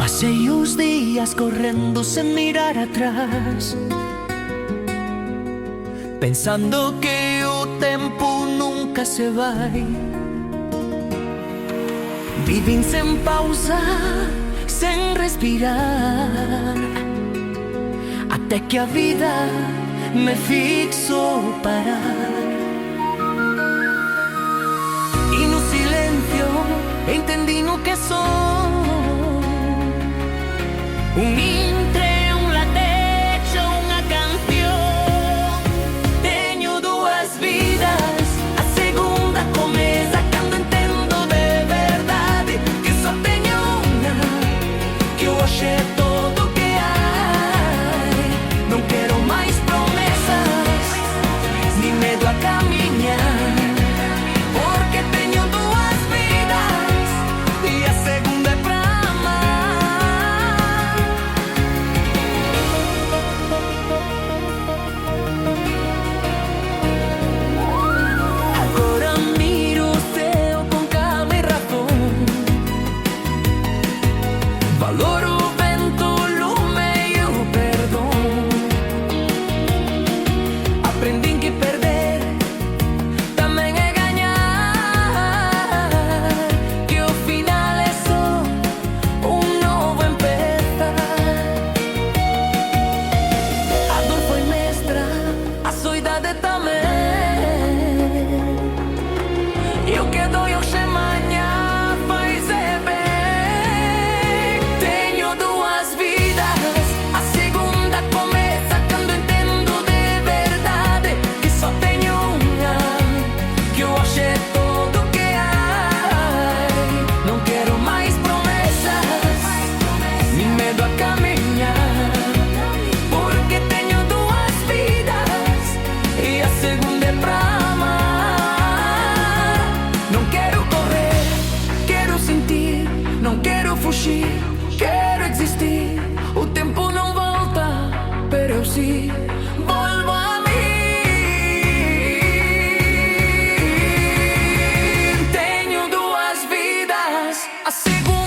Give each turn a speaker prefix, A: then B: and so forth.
A: Passei os dias correndo sem mirar atrás, pensando que o tempo nunca se vai. Vivem sem pausa, sem respirar, até que a vida me fixou parar. E no silêncio entendi no que sou, un intre, un lateggio, una canción. Teño duas vidas, a segunda comeza cando entendo de verdade que só teño unha, que hoxe é todo o que hai. Non quero máis promesas, ni medo a camiñar, porque teño duas vidas e a segunda é pra valoro o vento, o lume e o perdão. Aprendi que perder também é ganhar, que o final é só um novo empezar. A dor foi mestra, a soidade também, e o que dói hoje é manhã faz é bem. Não quero fugir, quero existir. O tempo não volta, pero eu sim volvo a mim. Tenho duas vidas, a segunda